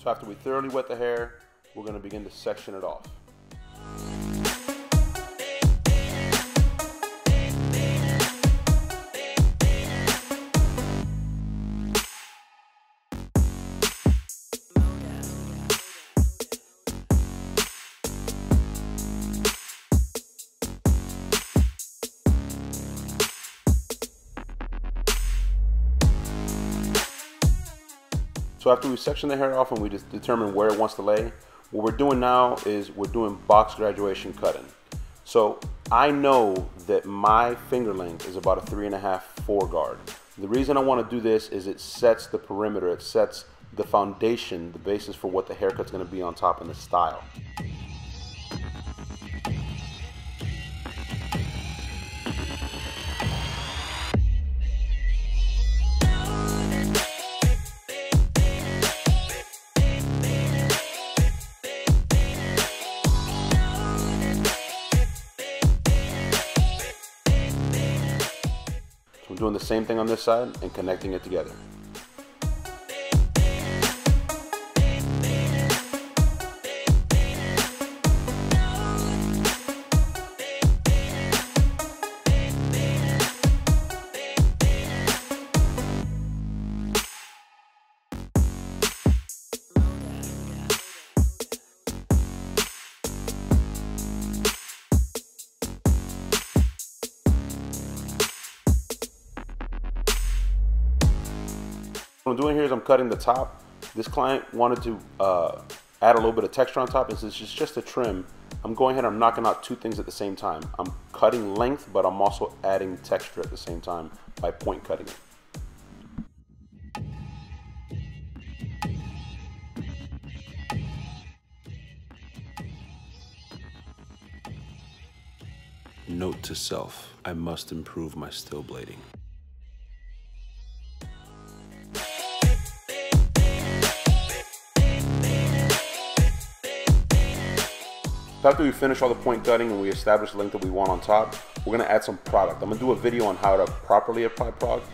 So after we thoroughly wet the hair, we're going to begin to section it off. So after we section the hair off and we just determine where it wants to lay, what we're doing now is we're doing box graduation cutting. So I know that my finger length is about a 3.5, 4 guard. The reason I want to do this is it sets the perimeter, it sets the foundation, the basis for what the haircut's going to be on top and the style. I'm doing the same thing on this side and connecting it together. What I'm doing here is I'm cutting the top. This client wanted to add a little bit of texture on top, and since it's just a trim, I'm going ahead and I'm knocking out two things at the same time. I'm cutting length, but I'm also adding texture at the same time by point cutting it. Note to self, I must improve my still blading. After we finish all the point cutting and we establish the length that we want on top, we're going to add some product. I'm going to do a video on how to properly apply product.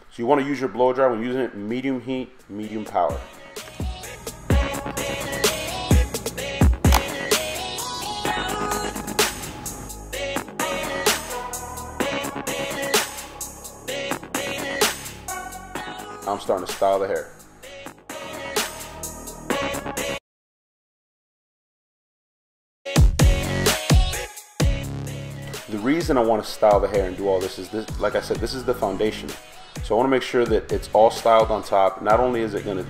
So you want to use your blow dryer when using it medium heat, medium power. I'm starting to style the hair. The reason I want to style the hair and do all this is this, like I said, this is the foundation. So I want to make sure that it's all styled on top. Not only is it going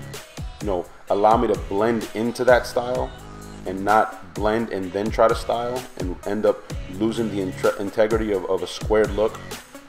to, allow me to blend into that style and not blend and then try to style and end up losing the integrity of a squared look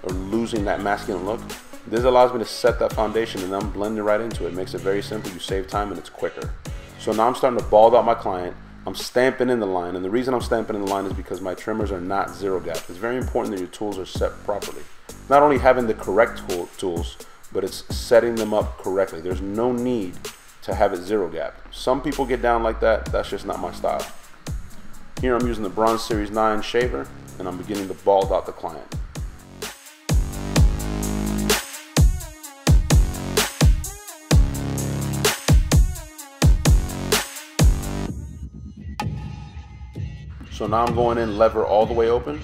or losing that masculine look. This allows me to set that foundation and I'm blending right into it. It makes it very simple. You save time and it's quicker. So now I'm starting to bald out my client. I'm stamping in the line, and the reason I'm stamping in the line is because my trimmers are not zero gap. It's very important that your tools are set properly. Not only having the correct tools, but it's setting them up correctly. There's no need to have it zero gap. Some people get down like that. That's just not my style. Here I'm using the Bronze Series 9 shaver, and I'm beginning to bald out the client. So now I'm going in lever all the way open.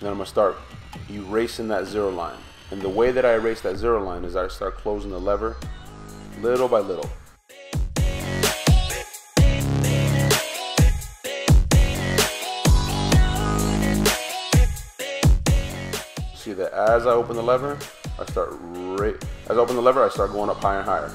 then I'm going to start erasing that zero line. And the way that I erase that zero line is I start closing the lever little by little. See that as I open the lever, I start going up higher and higher.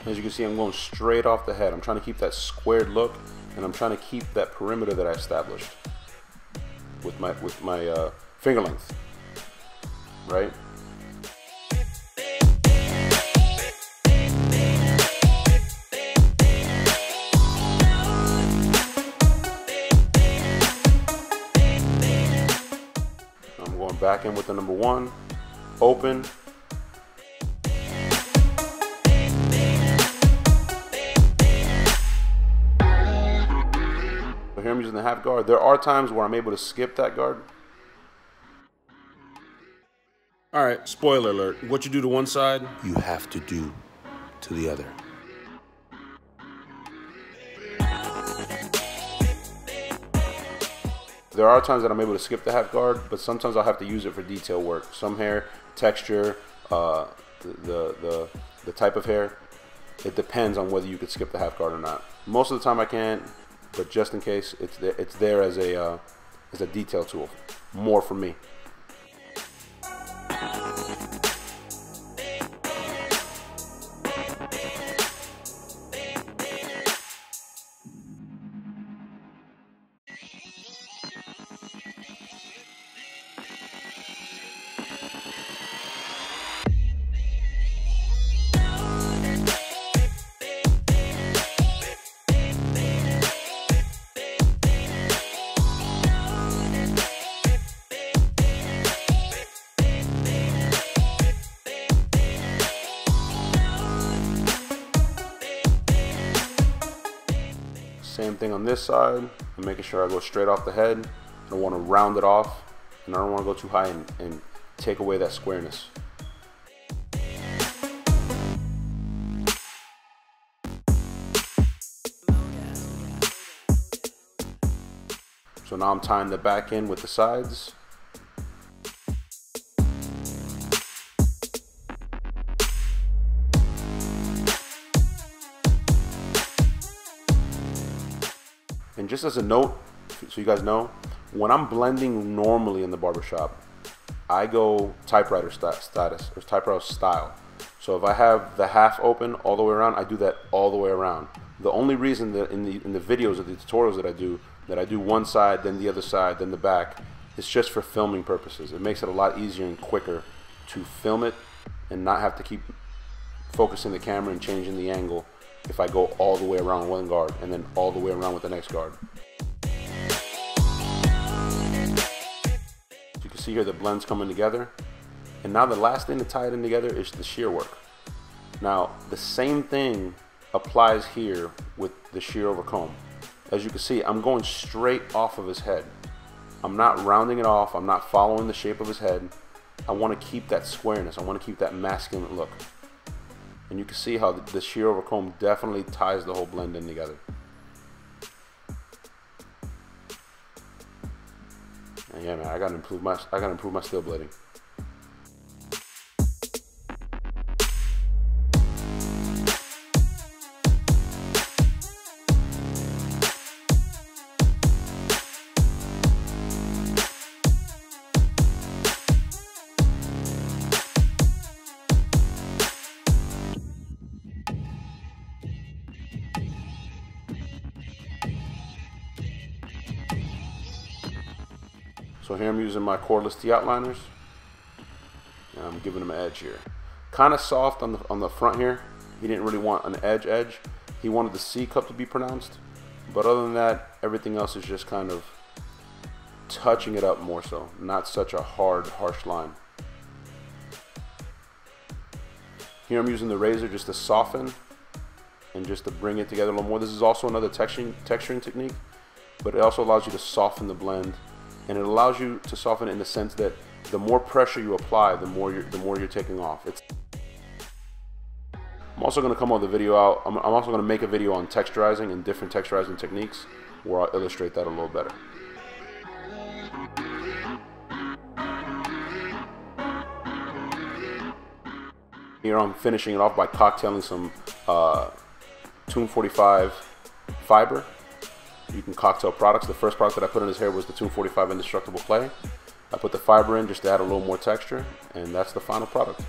As you can see, I'm going straight off the head. I'm trying to keep that squared look, and I'm trying to keep that perimeter that I established with my finger length, right? I'm going back in with the number one, open. Here I'm using the half guard. There are times where I'm able to skip that guard. All right, spoiler alert. What you do to one side, you have to do to the other. There are times that I'm able to skip the half guard, but sometimes I'll have to use it for detail work. Some hair, texture, the type of hair. It depends on whether you could skip the half guard or not. Most of the time I can't. But just in case, it's there as a detail tool, more for me. Same thing on this side. I'm making sure I go straight off the head. I want to round it off, and I don't want to go too high and take away that squareness. So now I'm tying the back in with the sides. And just as a note, so you guys know, when I'm blending normally in the barbershop, I go typewriter status or typewriter style. So if I have the half open all the way around, I do that all the way around. The only reason that in the videos or the tutorials that I do one side, then the other side, then the back, it's just for filming purposes. It makes it a lot easier and quicker to film it and not have to keep focusing the camera and changing the angle if I go all the way around one guard and then all the way around with the next guard. You can see here the blends coming together. And now the last thing to tie it in together is the shear work. Now the same thing applies here with the shear over comb. As you can see, I'm going straight off of his head. I'm not rounding it off. I'm not following the shape of his head. I want to keep that squareness. I want to keep that masculine look. And you can see how the shear over comb definitely ties the whole blend in together. And yeah, man, I gotta improve my steel blading. So here I'm using my cordless T-outliners, and I'm giving him an edge here. Kind of soft on the front here. He didn't really want an edge. He wanted the C cup to be pronounced, but other than that, everything else is just kind of touching it up more so, not such a hard, harsh line. Here I'm using the razor just to soften and just to bring it together a little more. This is also another texturing technique, but it also allows you to soften the blend, and it allows you to soften it in the sense that the more pressure you apply, the more you're taking off. I'm also going to come on the video out. I'm also going to make a video on texturizing and different texturizing techniques where I'll illustrate that a little better. Here I'm finishing it off by cocktailing some Tune 45 fiber. You can cocktail products. The first product that I put in his hair was the Tune 45 Indestructible Clay. I put the fiber in just to add a little more texture, and that's the final product.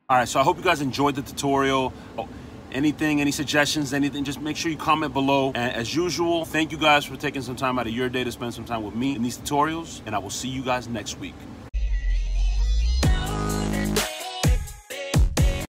All right, so I hope you guys enjoyed the tutorial. Any suggestions, anything, just make sure you comment below. And as usual, thank you guys for taking some time out of your day to spend some time with me in these tutorials, and I will see you guys next week.